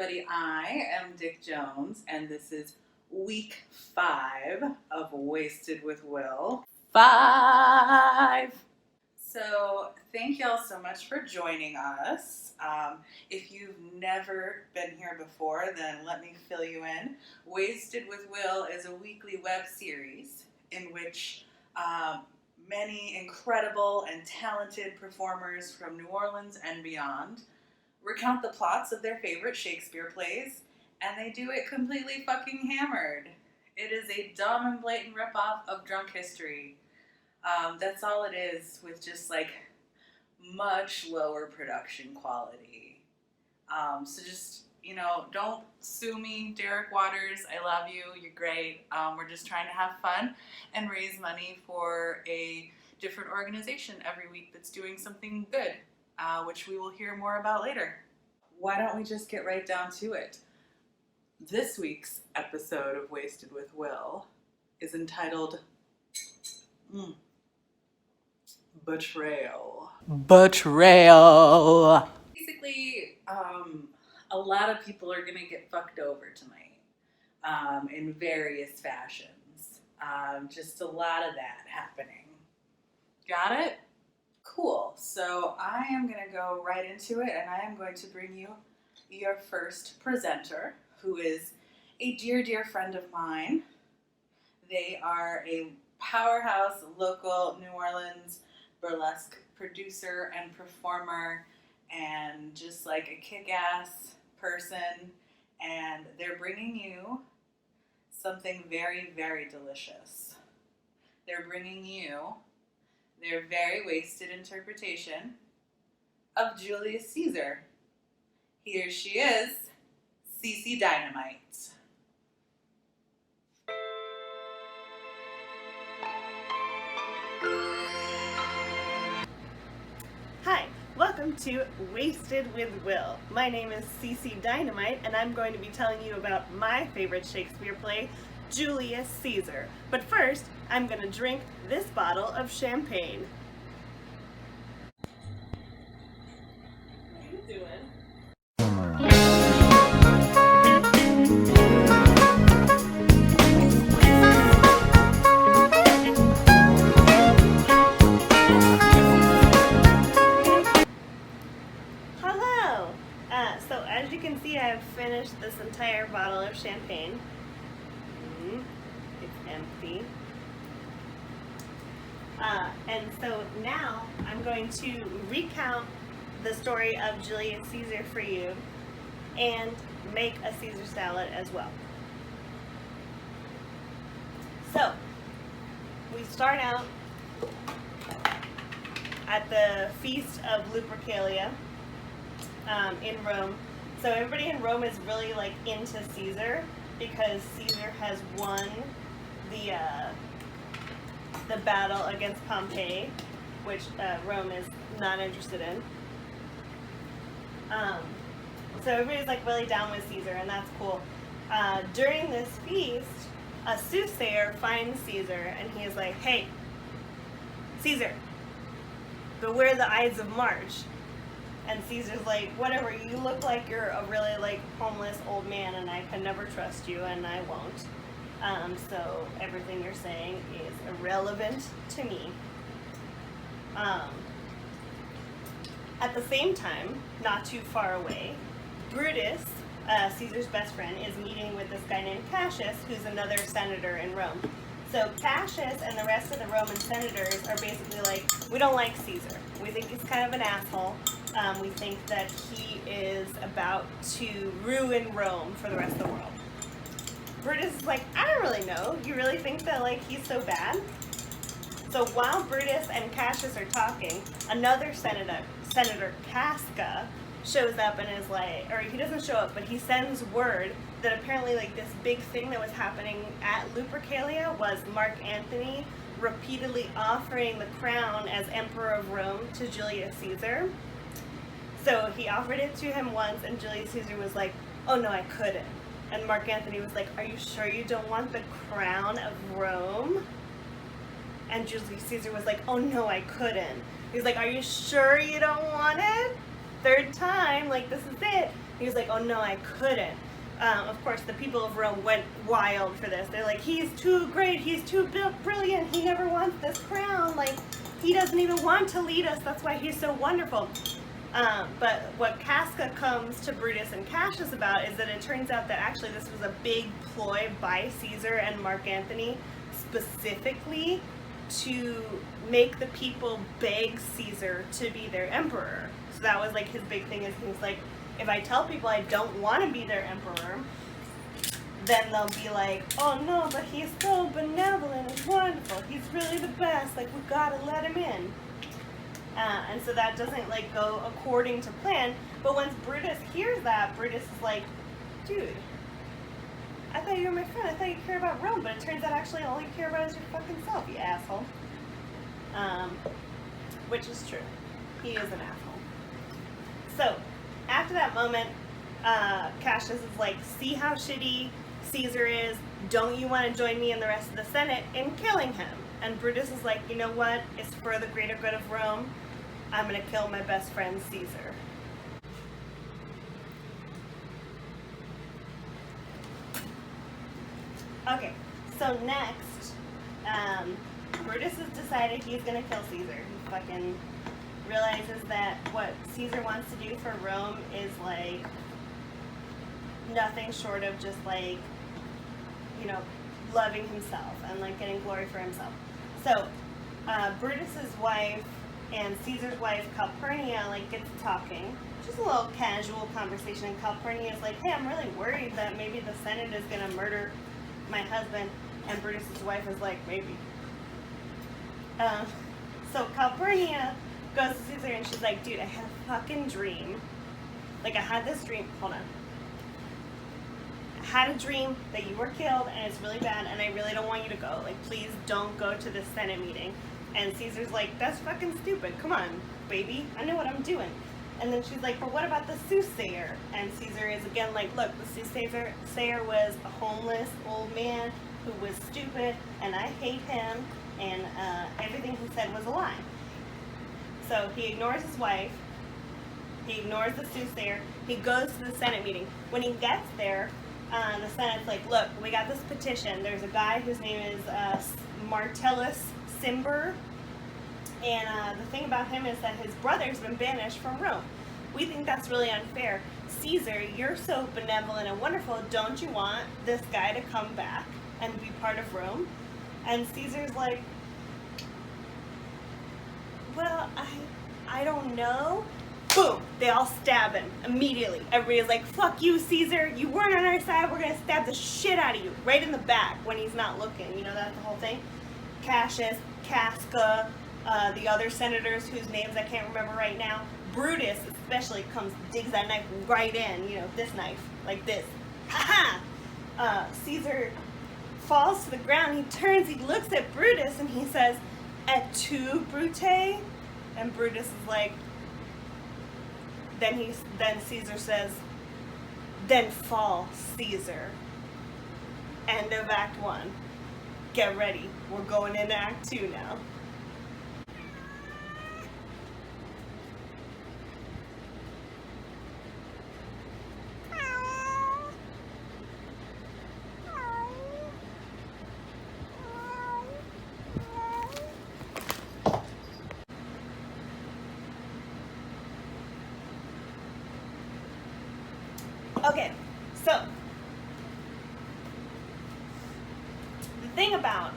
everybody. I am Dick Jones, and this is week 5 of Wasted with Will. 5! So, thank y'all so much for joining us. If you've never been here before, then let me fill you in. Wasted with Will is a weekly web series in which many incredible and talented performers from New Orleans and beyond recount the plots of their favorite Shakespeare plays, and they do it completely fucking hammered. It is a dumb and blatant ripoff of drunk history. That's all it is, with just like much lower production quality. So just, don't sue me, Derek Waters. I love you. You're great. We're just trying to have fun and raise money for a different organization every week that's doing something good, which we will hear more about later. Why don't we just get right down to it? This week's episode of Wasted with Will is entitled Betrayal. Betrayal. Basically, a lot of people are going to get fucked over tonight in various fashions. Just a lot of that happening. Got it? Cool. So I am going to go right into it, and I am going to bring you your first presenter, who is a dear, dear friend of mine. They are a powerhouse local New Orleans burlesque producer and performer, and just like a kick-ass person, and they're bringing you something very, very delicious. They're bringing you their very wasted interpretation of Julius Caesar. Here she is, Cece Dynamite. Hi, welcome to Wasted with Will. My name is Cece Dynamite, and I'm going to be telling you about my favorite Shakespeare play, Julius Caesar. But first, I'm going to drink this bottle of champagne. What are you doing? So as you can see, I've finished this entire bottle of champagne. It's empty. And so now I'm going to recount the story of Julius Caesar for you and make a Caesar salad as well. So we start out at the Feast of Lupercalia in Rome. So everybody in Rome is really like into Caesar because Caesar has won the battle against Pompey, which Rome is not interested in. So everybody's like really down with Caesar, and that's cool. During this feast, a soothsayer finds Caesar, and he is like, "Hey, Caesar, beware the Ides of March." And Caesar's like, "Whatever, you look like you're a really like homeless old man, and I can never trust you, and I won't. So everything you're saying is irrelevant to me." At the same time, not too far away, Brutus, Caesar's best friend, is meeting with this guy named Cassius, who's another senator in Rome. So Cassius and the rest of the Roman senators are basically like, "We don't like Caesar. We think he's kind of an asshole. We think that he is about to ruin Rome for the rest of the world." Brutus is like, "I don't really know. You really think that like he's so bad?" So while Brutus and Cassius are talking, another Senator Casca, shows up and is like, or he doesn't show up, but he sends word that apparently like this big thing that was happening at Lupercalia was Mark Antony repeatedly offering the crown as Emperor of Rome to Julius Caesar. So he offered it to him once, and Julius Caesar was like, "Oh no, I couldn't." And Mark Antony was like, "Are you sure you don't want the crown of Rome?" And Julius Caesar was like, "Oh no, I couldn't." He's like, "Are you sure you don't want it?" Third time, like, this is it. He was like, oh no, I couldn't. Of course, the people of Rome went wild for this. They're like, he's too great, he's too brilliant, he never wants this crown, like, he doesn't even want to lead us, that's why he's so wonderful. But what Casca comes to Brutus and Cassius about is that it turns out that actually this was a big ploy by Caesar and Mark Antony specifically to make the people beg Caesar to be their emperor. So that was like his big thing, is he was like, if I tell people I don't want to be their emperor, then they'll be like, oh no, but he's so benevolent and wonderful, he's really the best, like we gotta let him in. And so that doesn't like go according to plan. But once Brutus hears that, Brutus is like, dude, I thought you were my friend, I thought you cared about Rome, but it turns out actually all you care about is your fucking self, you asshole. Which is true. He is an asshole. So, after that moment, Cassius is like, see how shitty Caesar is, don't you want to join me and the rest of the Senate in killing him? And Brutus is like, you know what, it's for the greater good of Rome, I'm going to kill my best friend Caesar. Okay, so next, Brutus has decided he's going to kill Caesar. He fucking realizes that what Caesar wants to do for Rome is like nothing short of just like, you know, loving himself and like getting glory for himself. So Brutus's wife and Caesar's wife Calpurnia like gets talking, just a little casual conversation, and Calpurnia is like, hey, I'm really worried that maybe the Senate is gonna murder my husband, and Brutus's wife is like, maybe. So Calpurnia goes to Caesar and she's like, dude, I had a fucking dream. Like I had this dream, hold on. I had a dream that you were killed and it's really bad and I really don't want you to go. Like please don't go to this Senate meeting. And Caesar's like, that's fucking stupid. Come on, baby. I know what I'm doing. And then she's like, well, what about the soothsayer? And Caesar is again like, look, the soothsayer was a homeless old man who was stupid and I hate him, and everything he said was a lie. So he ignores his wife, he ignores the soothsayer, he goes to the Senate meeting. When he gets there, the Senate's like, look, we got this petition. There's a guy whose name is Martellus Cimber, and the thing about him is that his brother's been banished from Rome. We think that's really unfair. Caesar, you're so benevolent and wonderful, don't you want this guy to come back and be part of Rome? And Caesar's like, well, I don't know. Boom! They all stab him immediately. Everybody's like, fuck you, Caesar. You weren't on our side. We're going to stab the shit out of you. Right in the back when he's not looking. You know, that's the whole thing. Cassius, Casca, the other senators whose names I can't remember right now. Brutus especially digs that knife right in. You know, this knife. Like this. Ha-ha! Caesar falls to the ground. He turns, he looks at Brutus, and he says, et tu, Brute? And Brutus is like, then Caesar says, then fall, Caesar. End of Act 1. Get ready. We're going into Act 2 now. Okay, so the thing about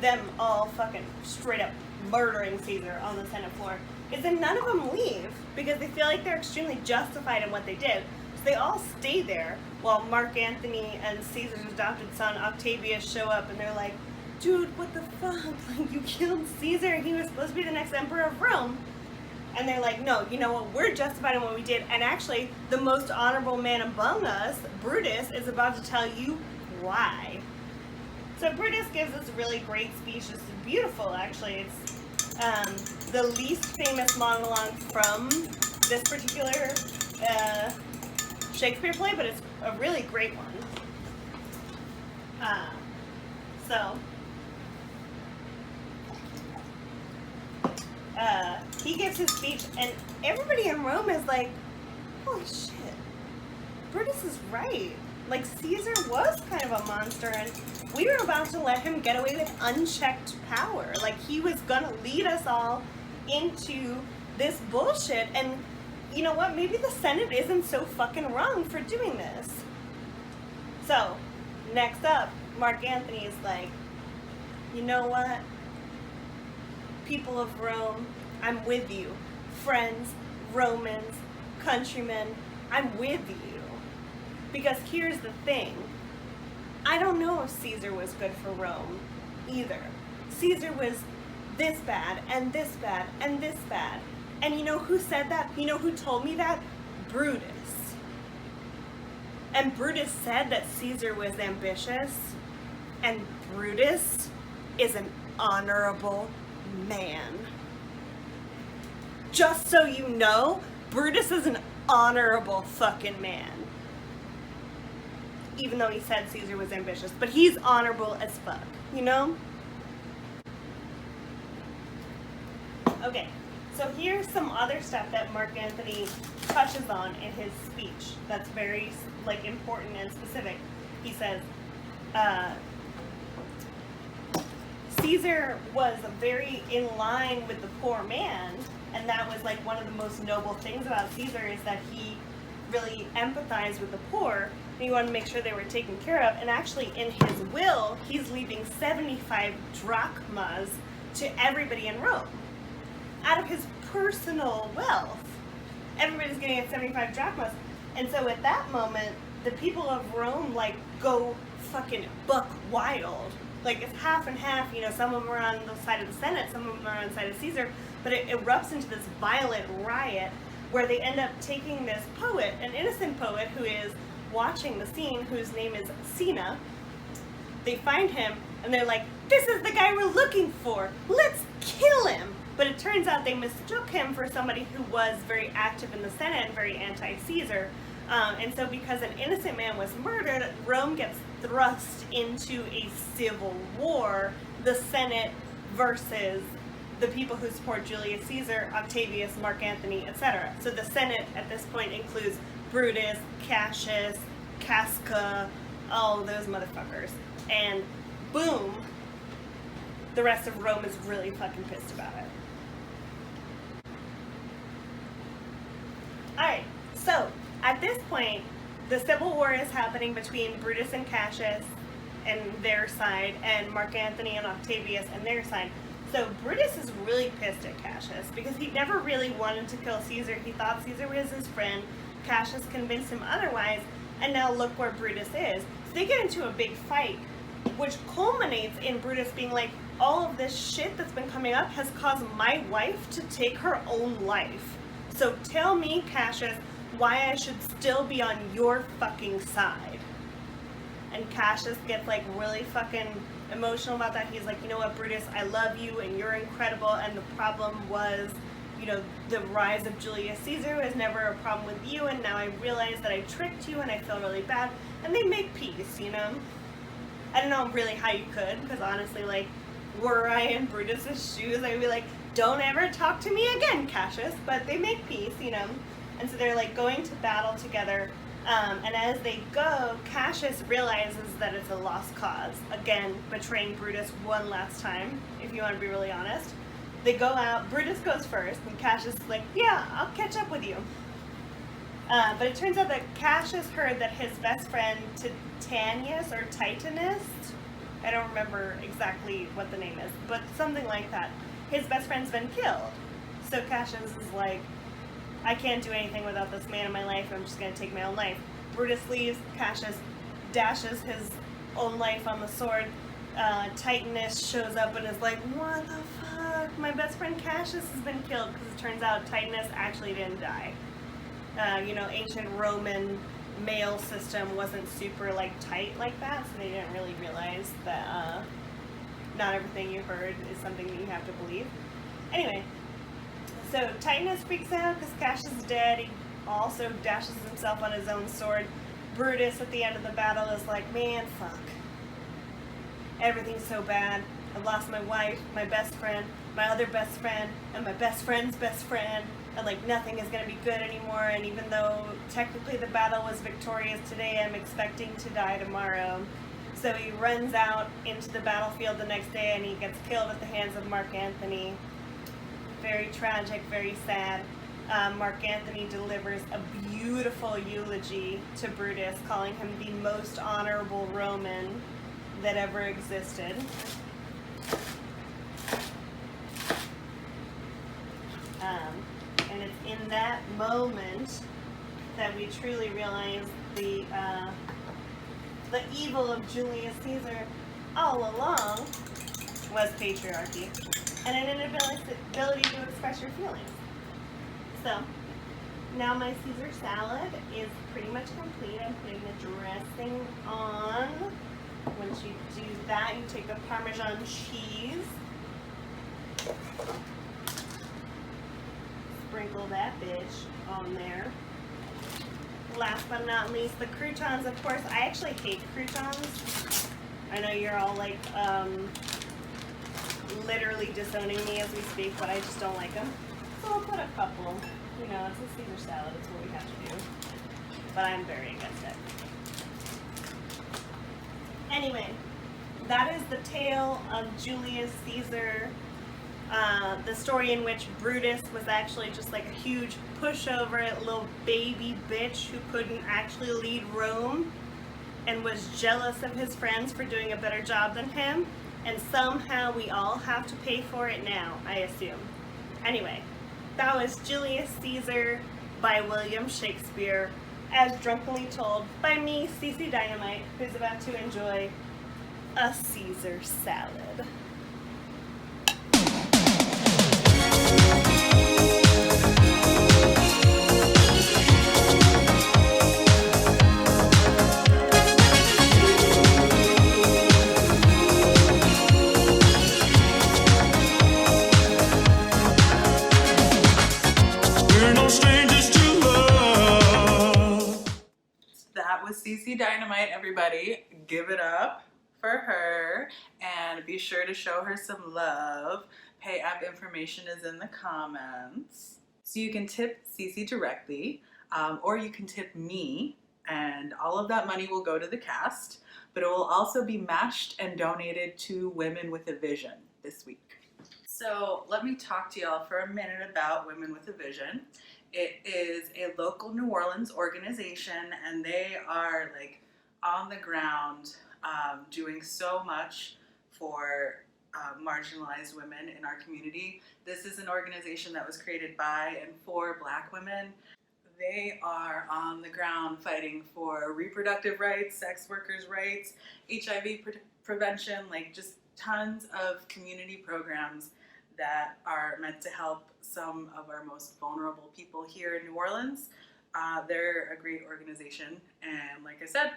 them all fucking straight up murdering Caesar on the Senate floor is that none of them leave because they feel like they're extremely justified in what they did. So they all stay there while Mark Antony and Caesar's adopted son Octavius show up, and they're like, dude, what the fuck? Like, you killed Caesar and he was supposed to be the next emperor of Rome. And they're like, no, you know what, we're justified in what we did. And actually, the most honorable man among us, Brutus, is about to tell you why. So Brutus gives this really great speech. It's beautiful, actually. It's the least famous monologue from this particular Shakespeare play, but it's a really great one. He gives his speech, and everybody in Rome is like, holy shit, Brutus is right. Like, Caesar was kind of a monster, and we were about to let him get away with unchecked power. Like, he was gonna lead us all into this bullshit, and you know what? Maybe the Senate isn't so fucking wrong for doing this. So, next up, Mark Antony is like, you know what? People of Rome, I'm with you. Friends, Romans, countrymen, I'm with you. Because here's the thing. I don't know if Caesar was good for Rome either. Caesar was this bad, and this bad, and this bad. And you know who said that? You know who told me that? Brutus. And Brutus said that Caesar was ambitious, and Brutus is an honorable man. Just so you know, Brutus is an honorable fucking man. Even though he said Caesar was ambitious, but he's honorable as fuck, you know? Okay, so here's some other stuff that Mark Antony touches on in his speech that's very, like, important and specific. He says, Caesar was very in line with the poor man, and that was like one of the most noble things about Caesar is that he really empathized with the poor, and he wanted to make sure they were taken care of. And actually in his will, he's leaving 75 drachmas to everybody in Rome. Out of his personal wealth, everybody's getting at 75 drachmas. And so at that moment, the people of Rome, like, go fucking buck wild. Like, it's half and half, you know, some of them are on the side of the Senate, some of them are on the side of Caesar, but it erupts into this violent riot where they end up taking this poet, an innocent poet who is watching the scene, whose name is Cinna. They find him, and they're like, this is the guy we're looking for, let's kill him! But it turns out they mistook him for somebody who was very active in the Senate and very anti-Caesar. And so because an innocent man was murdered, Rome gets thrust into a civil war, the Senate versus the people who support Julius Caesar, Octavius, Mark Antony, etc. So the Senate at this point includes Brutus, Cassius, Casca, all those motherfuckers. And boom, the rest of Rome is really fucking pissed about it. Alright, so at this point, the civil war is happening between Brutus and Cassius and their side, and Mark Antony and Octavius and their side. So Brutus is really pissed at Cassius because he never really wanted to kill Caesar. He thought Caesar was his friend. Cassius convinced him otherwise, and now look where Brutus is. So they get into a big fight, which culminates in Brutus being like, all of this shit that's been coming up has caused my wife to take her own life. So tell me, Cassius, why I should still be on your fucking side. And Cassius gets like really fucking emotional about that. He's like, you know what, Brutus, I love you and you're incredible, and the problem was, you know, the rise of Julius Caesar was never a problem with you, and now I realize that I tricked you and I feel really bad. And they make peace, you know? I don't know really how you could, because honestly, like, were I in Brutus's shoes, I'd be like, don't ever talk to me again, Cassius. But they make peace, you know? And so they're like going to battle together, and as they go, Cassius realizes that it's a lost cause. Again, betraying Brutus one last time, if you want to be really honest. They go out, Brutus goes first, and Cassius is like, yeah, I'll catch up with you. But it turns out that Cassius heard that his best friend Titanius, or Titanus, I don't remember exactly what the name is, but something like that, his best friend's been killed. So Cassius is like, I can't do anything without this man in my life, I'm just going to take my own life. Brutus leaves, Cassius dashes his own life on the sword. Titanus shows up and is like, what the fuck? My best friend Cassius has been killed, because it turns out Titanus actually didn't die. You know, ancient Roman mail system wasn't super like tight like that, so they didn't really realize that not everything you heard is something that you have to believe. Anyway, so Titanus freaks out because Cassius is dead. He also dashes himself on his own sword. Brutus at the end of the battle is like, man, fuck. Everything's so bad. I've lost my wife, my best friend, my other best friend, and my best friend's best friend. and like nothing is going to be good anymore, and even though technically the battle was victorious today, I'm expecting to die tomorrow. So he runs out into the battlefield the next day and he gets killed at the hands of Mark Antony. Very tragic, very sad. Mark Antony delivers a beautiful eulogy to Brutus, calling him the most honorable Roman that ever existed. And it's in that moment that we truly realize the evil of Julius Caesar all along was patriarchy and an inability to express your feelings. So now my Caesar salad is pretty much complete. I'm putting the dressing on. Once you do that, you take the Parmesan cheese, sprinkle that bitch on there. Last but not least, the croutons. Of course, I actually hate croutons. I know you're all like literally disowning me as we speak, but I just don't like them. So I'll put a couple. You know, it's a Caesar salad. It's what we have to do. But I'm very against it. Anyway, that is the tale of Julius Caesar. The story in which Brutus was actually just like a huge pushover, little baby bitch who couldn't actually lead Rome and was jealous of his friends for doing a better job than him. And somehow we all have to pay for it now, I assume. Anyway, that was Julius Caesar by William Shakespeare, as drunkenly told by me, Cece Dynamite, who's about to enjoy a Caesar salad. Cece Dynamite, everybody. Give it up for her and be sure to show her some love. Pay app information is in the comments. So you can tip Cece directly or you can tip me, and all of that money will go to the cast, but it will also be matched and donated to Women with a Vision this week. So let me talk to y'all for a minute about Women with a Vision. It is a local New Orleans organization, and they are like on the ground doing so much for marginalized women in our community. This is an organization that was created by and for Black women. They are on the ground fighting for reproductive rights, sex workers' rights, HIV prevention, like just tons of community programs that are meant to help some of our most vulnerable people here in New Orleans. They're a great organization, and like I said,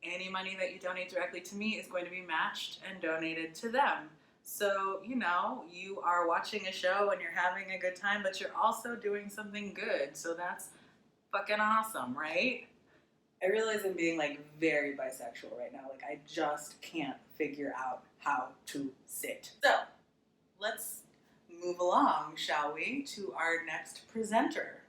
any money that you donate directly to me is going to be matched and donated to them. So, you know, you are watching a show and you're having a good time, but you're also doing something good. So that's fucking awesome, right? I realize I'm being like very bisexual right now. Like I just can't figure out how to sit. So let's move along, shall we, to our next presenter,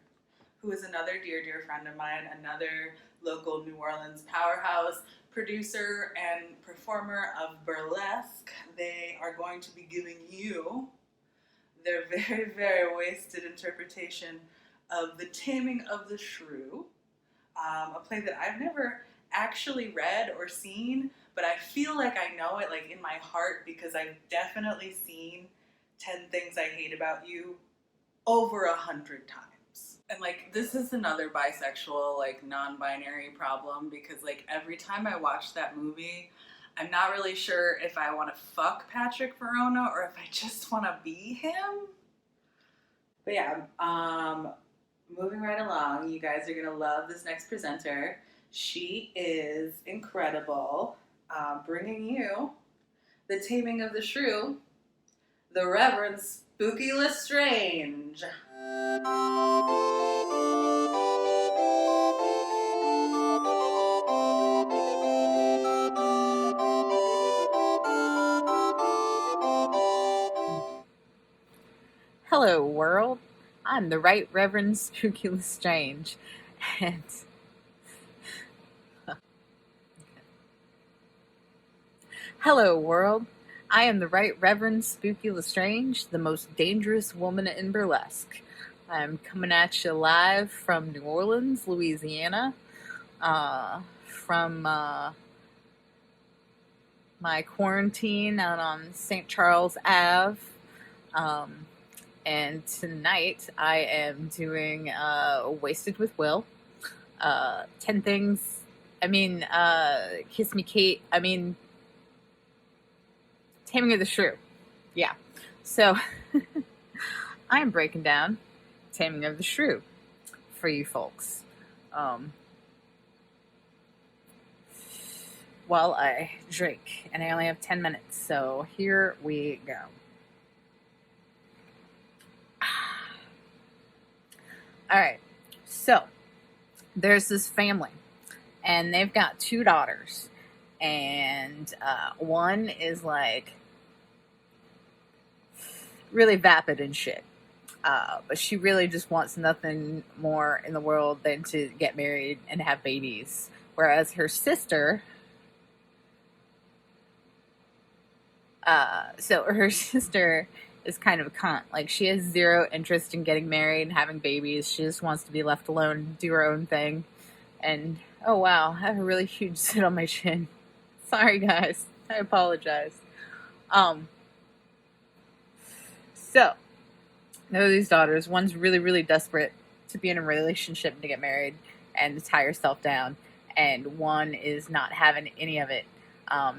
who is another dear, dear friend of mine, another local New Orleans powerhouse, producer and performer of burlesque. They are going to be giving you their very, very wasted interpretation of The Taming of the Shrew, a play that I've never actually read or seen, but I feel like I know it like in my heart because I've definitely seen 10 Things I Hate About You over 100 times. And like this is another bisexual, like non-binary problem because like every time I watch that movie, I'm not really sure if I want to fuck Patrick Verona or if I just want to be him. But yeah, moving right along, you guys are gonna love this next presenter. She is incredible, bringing you The Taming of the Shrew, the Reverend Spooky Lestrange. Hello, world. I'm the Right Reverend Spooky Lestrange, and hello world. I am the Right Reverend Spooky Lestrange, the most dangerous woman in burlesque. I'm coming at you live from New Orleans, Louisiana, from my quarantine out on St. Charles Ave. And tonight I am doing Wasted with Will. 10 things. Kiss Me Kate. Taming of the Shrew. Yeah. So I am breaking down Taming of the Shrew for you folks. While I drink, and I only have 10 minutes, so here we go. All right, so there's this family, and they've got 2 daughters, and one is like really vapid and shit, but she really just wants nothing more in the world than to get married and have babies, whereas her sister, her sister is kind of a cunt. Like, she has 0 interest in getting married and having babies. She just wants to be left alone and do her own thing. And, oh wow, I have a really huge zit on my chin. Sorry guys, I apologize. So, there are these daughters. One's really, really desperate to be in a relationship and to get married and to tie herself down. And one is not having any of it.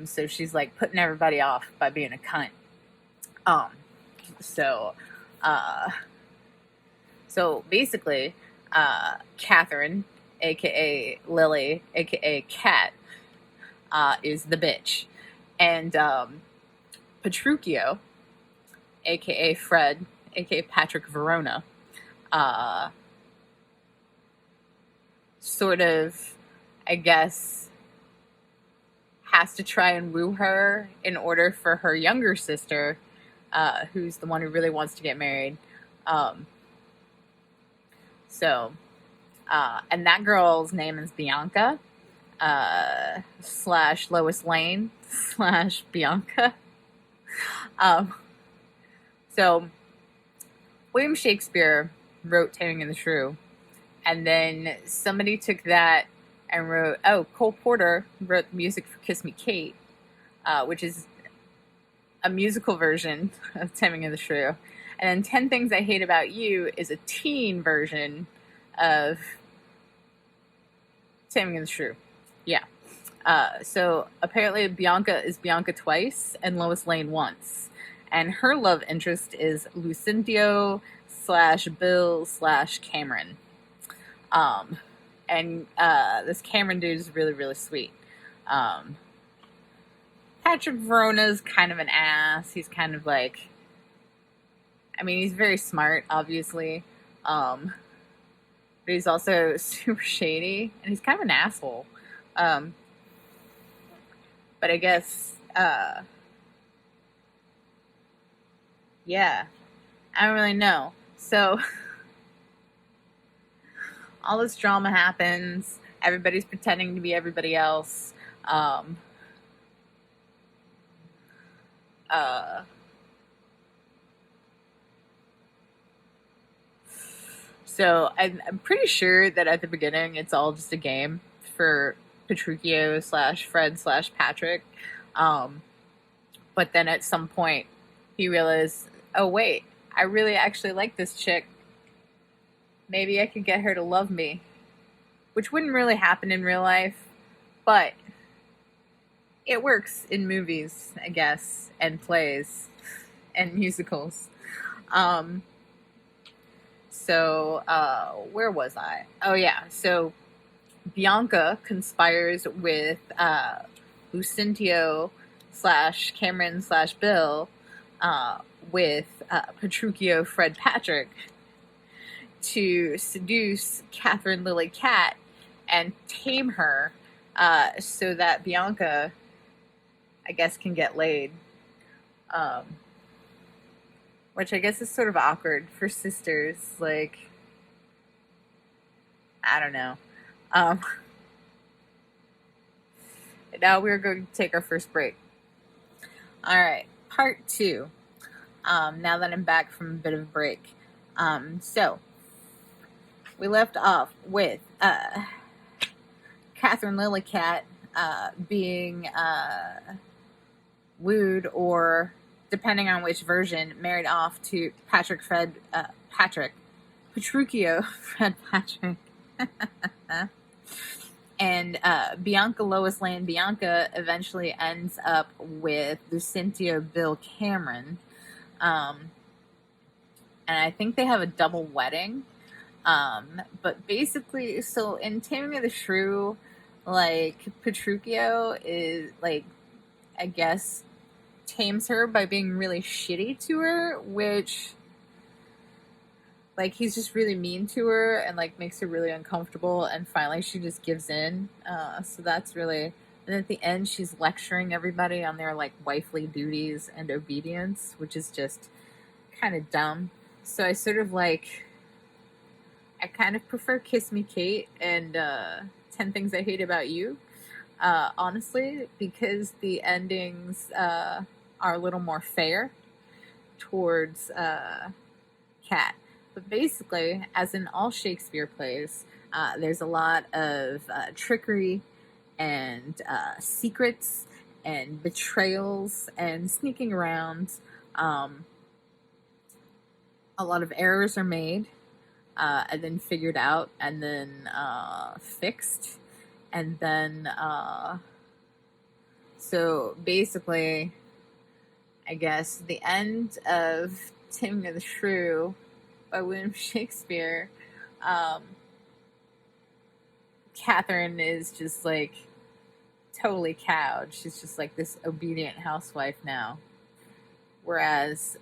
So she's like putting everybody off by being a cunt. So basically, Catherine, aka Lily, aka Cat, is the bitch. And Petruchio, aka Fred, aka Patrick Verona, sort of, I guess, has to try and woo her in order for her younger sister, who's the one who really wants to get married. And that girl's name is Bianca, / Lois Lane / Bianca. So William Shakespeare wrote Taming of the Shrew, and then somebody took that and wrote, Cole Porter wrote the music for Kiss Me Kate, which is a musical version of Taming of the Shrew. And then 10 Things I Hate About You is a teen version of Taming of the Shrew. Yeah. So apparently Bianca is Bianca twice and Lois Lane once. And her love interest is Lucentio / Bill / Cameron. And this Cameron dude is really, really sweet. Patrick Verona's kind of an ass. He's kind of like, he's very smart, obviously. But he's also super shady, and he's kind of an asshole. But I guess, yeah, I don't really know. So, all this drama happens. Everybody's pretending to be everybody else. So I'm pretty sure that at the beginning it's all just a game for Petruchio / Fred / Patrick. But then at some point he realized, oh wait, I really actually like this chick. Maybe I could get her to love me. Which wouldn't really happen in real life, but it works in movies, I guess, and plays, and musicals. Where was I? Oh yeah, so Bianca conspires with Lucentio / Cameron / Bill with Petruchio Fred Patrick to seduce Catherine Lily Cat and tame her so that Bianca, I guess, can get laid. which I guess is sort of awkward for sisters. Like, I don't know. Um, now we're going to take our first break. All right, part 2. Now that I'm back from a bit of a break. So, we left off with Catherine Lillicat being wooed, or depending on which version, married off to Petruchio Fred Patrick. And Bianca Lois Lane Bianca eventually ends up with Lucentio Bill Cameron. And I think they have a double wedding. But basically, so in Taming of the Shrew, like, Petruchio is, like, I guess, tames her by being really shitty to her, which, like, he's just really mean to her and, like, makes her really uncomfortable, and finally she just gives in. So that's really... And at the end, she's lecturing everybody on their, like, wifely duties and obedience, which is just kind of dumb. So I sort of, like... I kind of prefer Kiss Me Kate and 10 Things I Hate About You, honestly, because the endings are a little more fair towards Kat. But basically, as in all Shakespeare plays, there's a lot of trickery and secrets and betrayals and sneaking around. A lot of errors are made. And then figured out, and then fixed, and then so basically, I guess the end of Taming of the Shrew by William Shakespeare, Catherine is just like totally cowed. She's just like this obedient housewife now. Whereas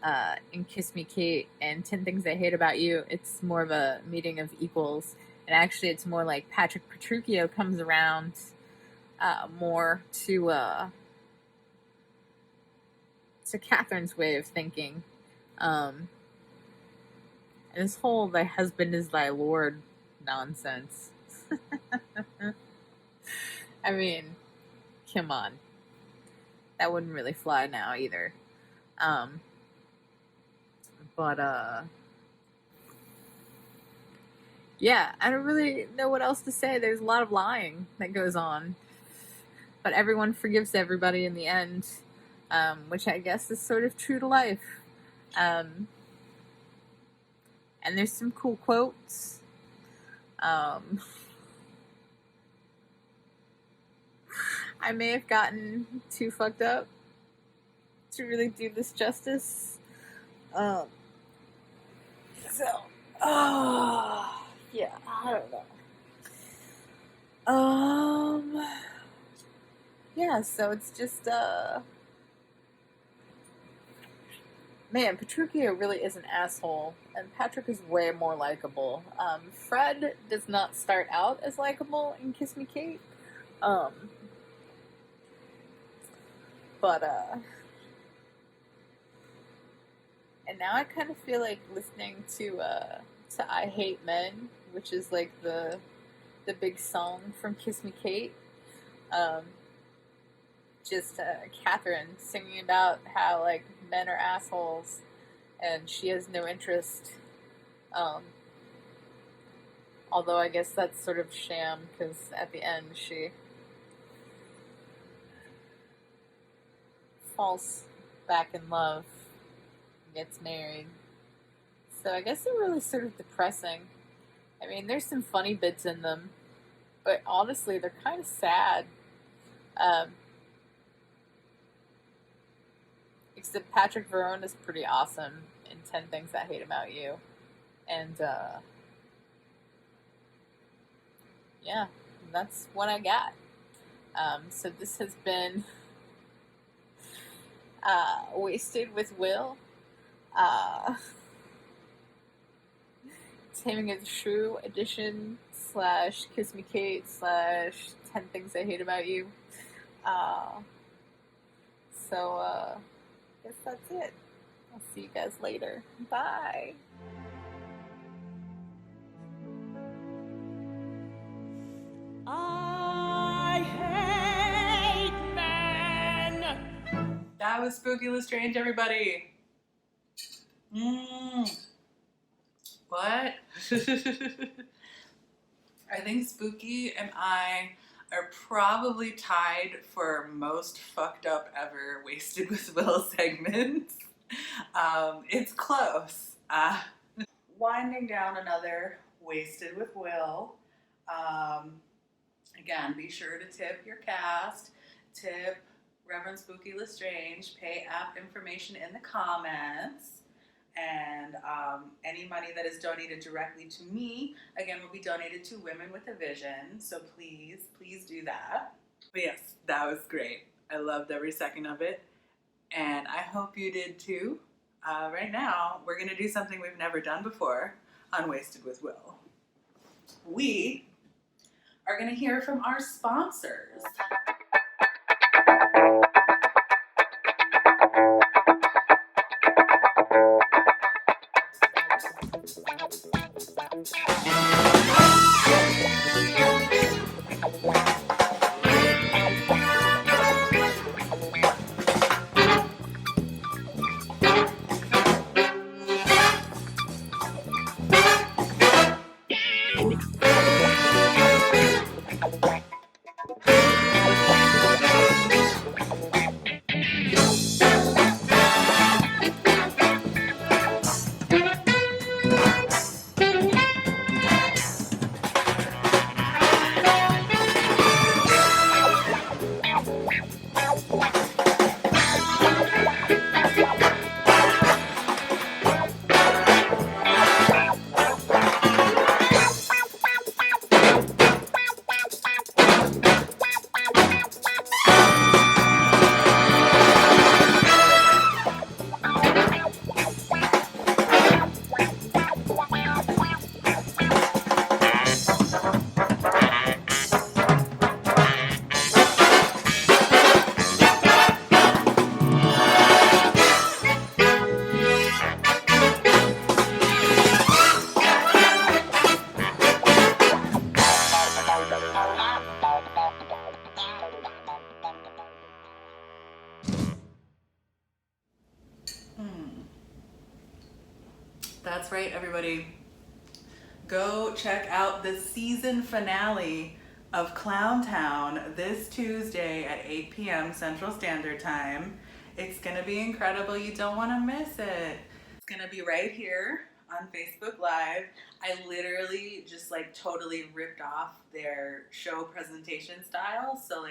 in Kiss Me Kate and 10 Things I Hate About You, it's more of a meeting of equals. And actually, it's more like Patrick Petruchio comes around more to Catherine's way of thinking. And this whole "thy husband is thy lord" nonsense. I mean, come on. That wouldn't really fly now either. Yeah, I don't really know what else to say. There's a lot of lying that goes on, but everyone forgives everybody in the end, which I guess is sort of true to life. And there's some cool quotes. I may have gotten too fucked up to really do this justice. Yeah, I don't know. Yeah, so it's just, man, Petruchio really is an asshole, and Patrick is way more likable. Fred does not start out as likable in Kiss Me Kate, and now I kind of feel like listening to I Hate Men, which is like the big song from Kiss Me Kate. Just Catherine singing about how, like, men are assholes and she has no interest. Although I guess that's sort of sham, because at the end she falls back in love, gets married. So I guess they're really sort of depressing. I mean, there's some funny bits in them, but honestly, they're kind of sad. Except Patrick Verone is pretty awesome in 10 Things I Hate About You. And, yeah, that's what I got. So this has been Wasted with Will. Taming of the Shrew edition / Kiss Me Kate / 10 Things I Hate About You. So, I guess that's it. I'll see you guys later. Bye. I hate men. That was Spooky Lestrange, everybody. What? I think Spooky and I are probably tied for most fucked up ever Wasted with Will segments. It's close. Winding down another Wasted with Will. Again, be sure to tip your cast, tip Reverend Spooky Lestrange, pay app information in the comments, and any money that is donated directly to me, again, will be donated to Women with a Vision, so please, please do that. But yes, that was great. I loved every second of it, and I hope you did too. Right now, we're going to do something we've never done before on Wasted with Will. We are going to hear from our sponsors. That's right, everybody. Go check out the season finale of Clowntown this Tuesday at 8 p.m. Central Standard Time. It's going to be incredible. You don't want to miss it. It's going to be right here on Facebook Live. I literally just totally ripped off their show presentation style. So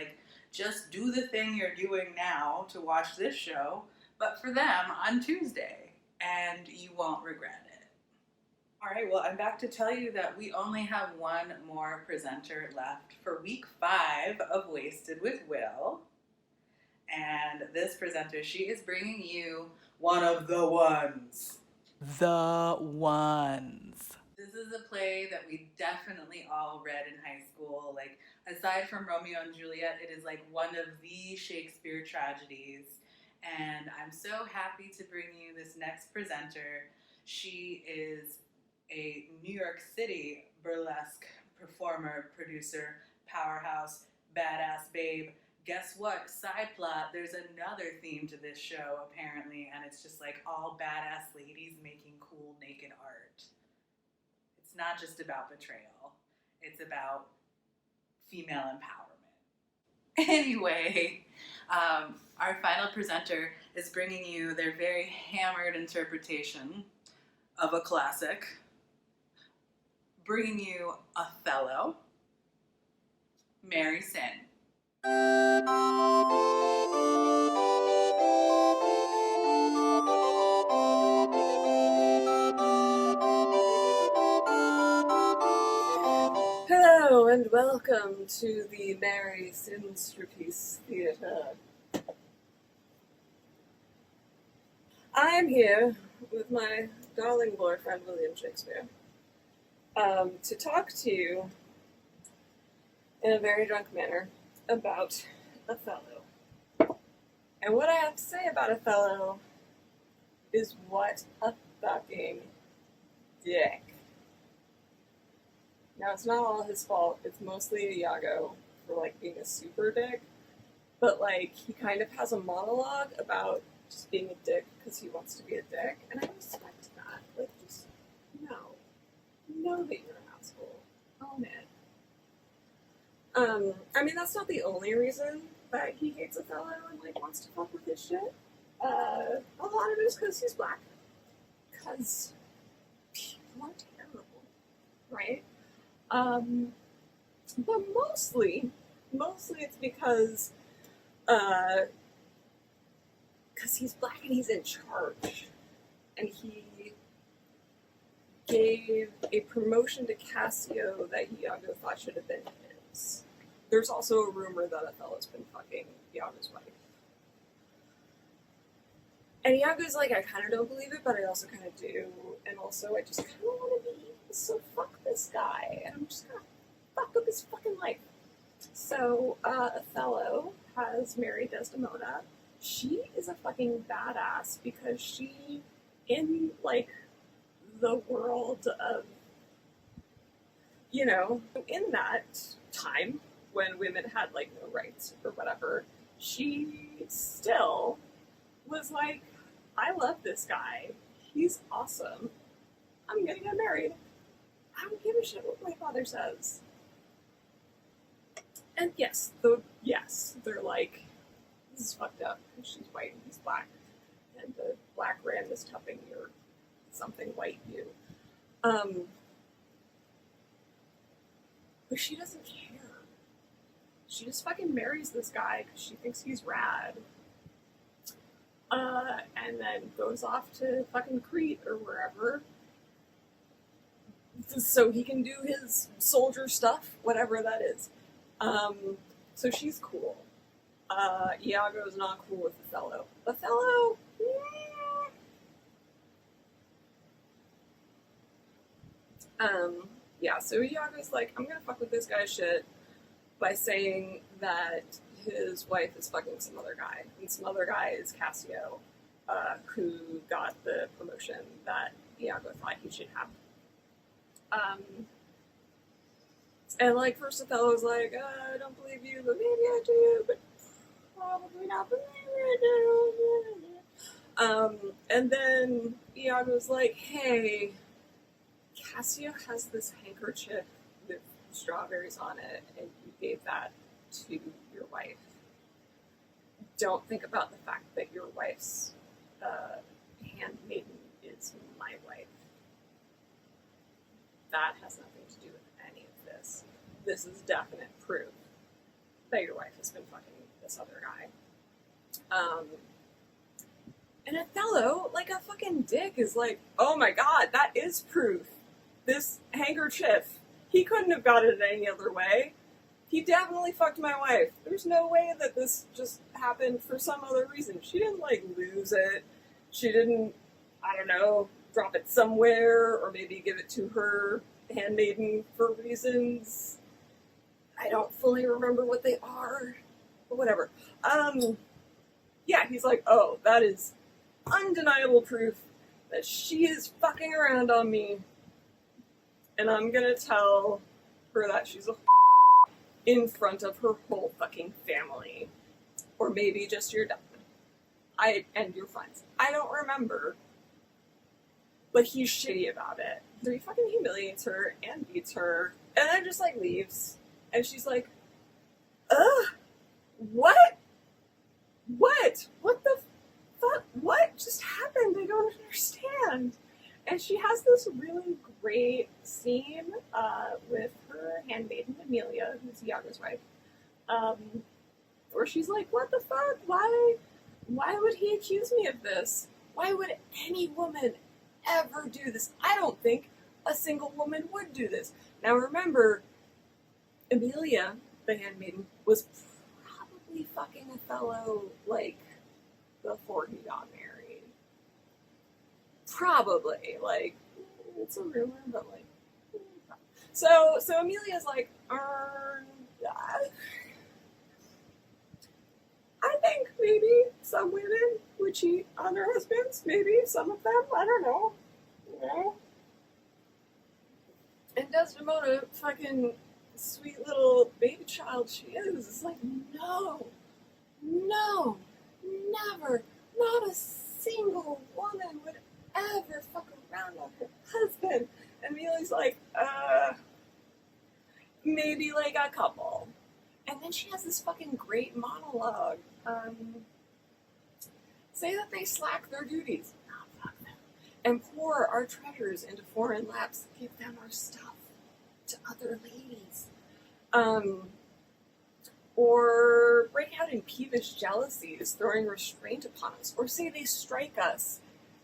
just do the thing you're doing now to watch this show, but for them on Tuesday, and you won't regret it. All right, well, I'm back to tell you that we only have one more presenter left for week 5 of Wasted with Will. And this presenter, she is bringing you one of the ones. The ones. This is a play that we definitely all read in high school. Aside from Romeo and Juliet, it is one of the Shakespeare tragedies. And I'm so happy to bring you this next presenter. She is a New York City burlesque performer, producer, powerhouse, badass babe. Guess what? Side plot, there's another theme to this show, apparently, and it's just all badass ladies making cool naked art. It's not just about betrayal. It's about female empowerment. Anyway, our final presenter is bringing you their very hammered interpretation of a classic, bringing you Othello, Mary Sin. Hello and welcome to the Mary Sinsterpiece Theatre. I am here with my darling boyfriend, William Shakespeare, to talk to you in a very drunk manner about Othello. And what I have to say about Othello is what a fucking dick. Now, it's not all his fault. It's mostly Iago for, like, being a super dick. But, like, he kind of has a monologue about just being a dick because he wants to be a dick. And I respect that. Like, just know that you're an asshole. Own it. I mean, that's not the only reason that he hates Othello and, like, wants to fuck with his shit. A lot of it is because he's black. Because people are terrible, right? But mostly it's because he's black and he's in charge. And he gave a promotion to Cassio that Iago thought should have been his. There's also a rumor that Othello's been fucking Iago's wife. And Iago's like, I kind of don't believe it, but I also kind of do. And also, I just kind of want to be evil, so fuck this guy. And I'm just gonna fuck up his fucking life. So, Othello has married Desdemona. She is a fucking badass because she, in, like, the world of, you know, in that time when women had, like, no rights or whatever, she still was like, I love this guy. He's awesome. I'm gonna get married. I don't give a shit what my father says. And yes, they're like, this is fucked up because she's white and he's black. And the black ram is tupping your something white you. But she doesn't care. She just fucking marries this guy because she thinks he's rad. And then goes off to fucking Crete or wherever. So he can do his soldier stuff, whatever that is. So she's cool. Iago's not cool with Othello. Othello, yeah, so Iago's like, I'm gonna fuck with this guy's shit by saying that his wife is fucking some other guy. And some other guy is Cassio, who got the promotion that Iago thought he should have. And, like, first Othello's like, I don't believe you, but maybe I do, but probably not, but maybe I do. And then Iago's like, hey, Cassio has this handkerchief with strawberries on it, and you gave that to your wife. Don't think about the fact that your wife's handmaiden is my wife. That has nothing to do with any of this. This is definite proof that your wife has been fucking this other guy. And Othello, like a fucking dick, is like, oh my god, that is proof. This handkerchief, he couldn't have got it any other way. He definitely fucked my wife. There's no way that this just happened for some other reason. She didn't, like, lose it. She didn't, I don't know, drop it somewhere, or maybe give it to her handmaiden for reasons I don't fully remember what they are, but whatever. Yeah, he's like, oh, that is undeniable proof that she is fucking around on me, and I'm gonna tell her that she's a in front of her whole fucking family. Or maybe just your dad. And your friends. I don't remember. But he's shitty about it. So he fucking humiliates her and beats her. And then just, like, leaves. And she's like, ugh! What? What? What the fuck? What just happened? I don't understand. And she has this really great scene with her handmaiden, Amelia, who's Iago's wife, where she's like, what the fuck? Why would he accuse me of this? Why would any woman ever do this? I don't think a single woman would do this. Now remember, Amelia, the handmaiden, was probably fucking Othello, like, before he got married. Probably, like, it's a rumor, but, like, so Amelia's like, I think maybe some women would cheat on their husbands. Maybe some of them. I don't know. You know? And Desdemona, fucking sweet little baby child she is like, no, never, not a single woman would ever fuck around on her husband. And Amelia's like, maybe like a couple. And then she has this fucking great monologue. Say that they slack their duties. No, fuck them. And pour our treasures into foreign laps. Give them our stuff to other ladies. Or break out in peevish jealousies, throwing restraint upon us. Or say they strike us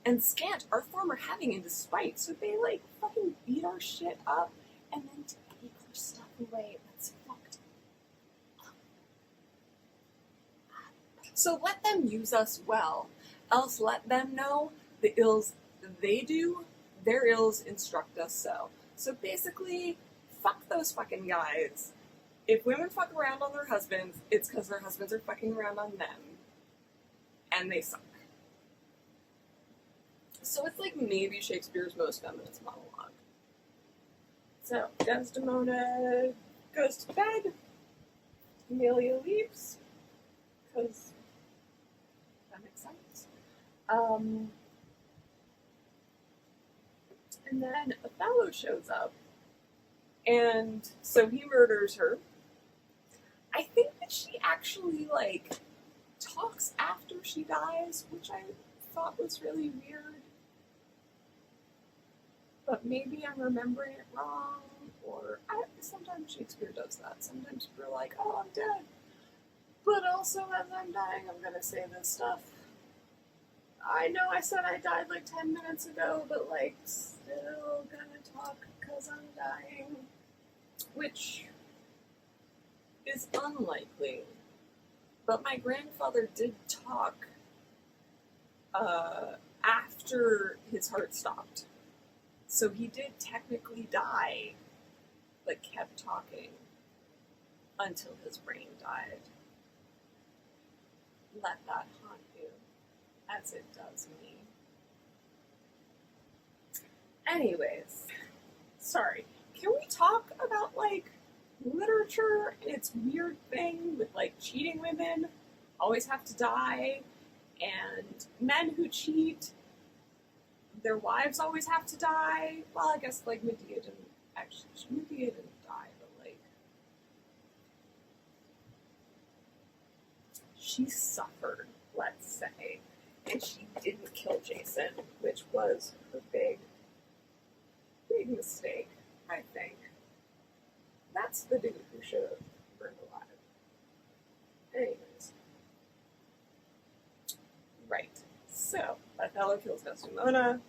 and scant our former having in despite. So they like fucking beat our shit up and then take our stuff away. That's fucked up. So let them use us well, else let them know the ills they do, their ills instruct us so. So basically, fuck those fucking guys. If women fuck around on their husbands, it's because their husbands are fucking around on them. And they suck. So it's like maybe Shakespeare's most feminist monologue. So Desdemona goes to bed. Amelia leaves. Because that makes sense. And then Othello shows up. And so he murders her. I think that she actually, like, talks after she dies, which I thought was really weird. But maybe I'm remembering it wrong, or sometimes Shakespeare does that. Sometimes people are like, oh, I'm dead. But also, as I'm dying, I'm gonna say this stuff. I know I said I died like 10 minutes ago, but, like, still gonna talk because I'm dying. Which is unlikely. But my grandfather did talk after his heart stopped. So he did technically die, but kept talking until his brain died. Let that haunt you, as it does me. Anyways, sorry. Can we talk about, like, literature and its weird thing with, like, cheating women always have to die, and men who cheat, their wives always have to die? Well, I guess, like, Medea didn't die, but, like, she suffered, let's say, and she didn't kill Jason, which was her big mistake, I think. That's the dude who should have burned alive. Anyways. Right. So, Othello kills Desdemona.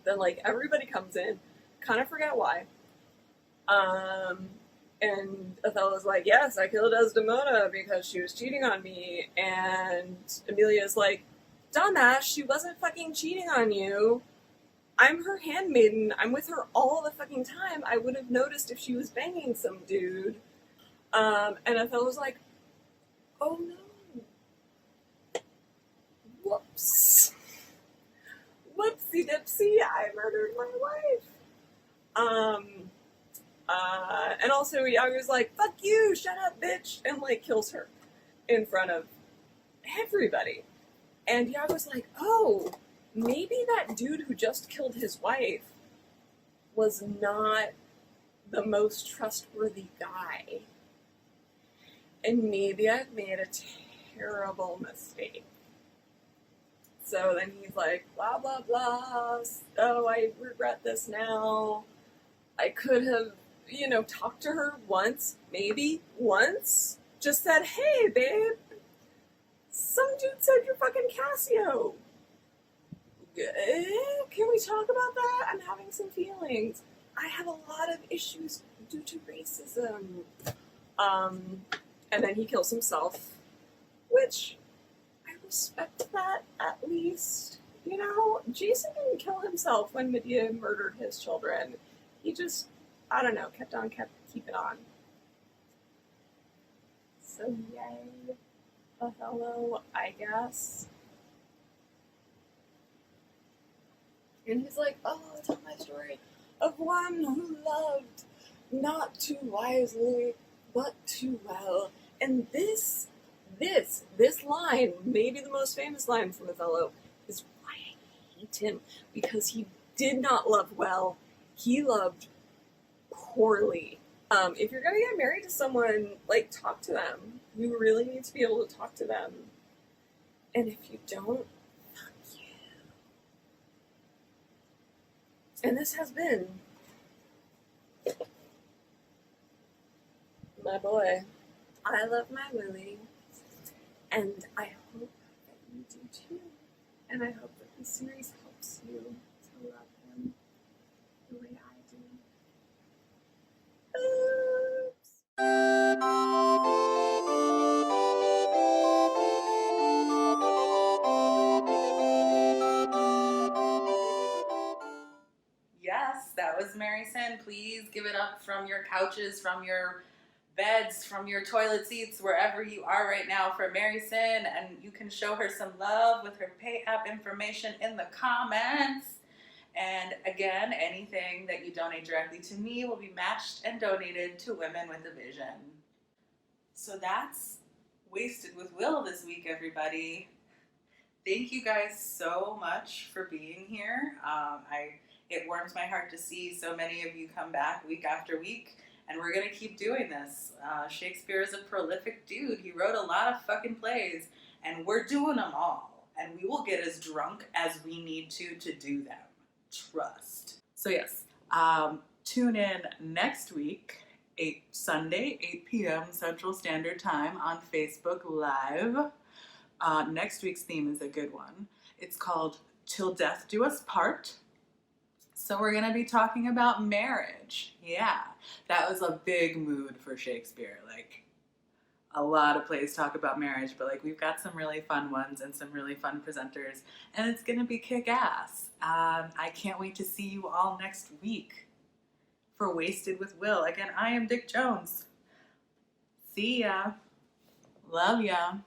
Then, like, everybody comes in. Kind of forget why. And Othello's like, yes, I killed Desdemona because she was cheating on me. And Amelia's like, dumbass, she wasn't fucking cheating on you. I'm her handmaiden. I'm with her all the fucking time. I would have noticed if she was banging some dude. And Othello's like, oh no. Whoops. Whoopsie dipsy, I murdered my wife. And also Iago's like, fuck you, shut up, bitch, and like kills her in front of everybody. And Iago's like, oh, maybe that dude who just killed his wife was not the most trustworthy guy. And maybe I've made a terrible mistake. So then he's like, blah, blah, blah. Oh, I regret this now. I could have, talked to her once, maybe once. Just said, hey, babe, some dude said you're fucking Cassio. Can we talk about that? I'm having some feelings. I have a lot of issues due to racism. And then he kills himself, which I respect that at least. Jason didn't kill himself when Medea murdered his children. He just, I don't know, kept keeping on. So yay, Othello, I guess. And he's like, oh, tell my story of one who loved not too wisely, but too well. And this line, maybe the most famous line from Othello, is why I hate him, because he did not love well, he loved poorly. If you're gonna get married to someone, like, talk to them. You really need to be able to talk to them. And if you don't, fuck you. And this has been my boy. I love my Willie. And I hope that you do too. And I hope that this series helps you to love him the way I do. Yes, that was Mary Sin. Please give it up from your couches, from your beds, from your toilet seats, wherever you are right now for Mary Sin. And you can show her some love with her pay app information in the comments. And again, anything that you donate directly to me will be matched and donated to Women with a Vision. So that's Wasted with Will this week, everybody. Thank you guys so much for being here. It warms my heart to see so many of you come back week after week, and we're going to keep doing this. Shakespeare is a prolific dude. He wrote a lot of fucking plays, and we're doing them all. And we will get as drunk as we need to do them. Trust. So yes, tune in next week, Sunday, 8 p.m. Central Standard Time on Facebook Live. Next week's theme is a good one. It's called Till Death Do Us Part. So we're going to be talking about marriage. Yeah, that was a big mood for Shakespeare. Like, a lot of plays talk about marriage, but like we've got some really fun ones and some really fun presenters, and it's going to be kick-ass. I can't wait to see you all next week for Wasted with Will. Again, I am Dick Jones. See ya. Love ya.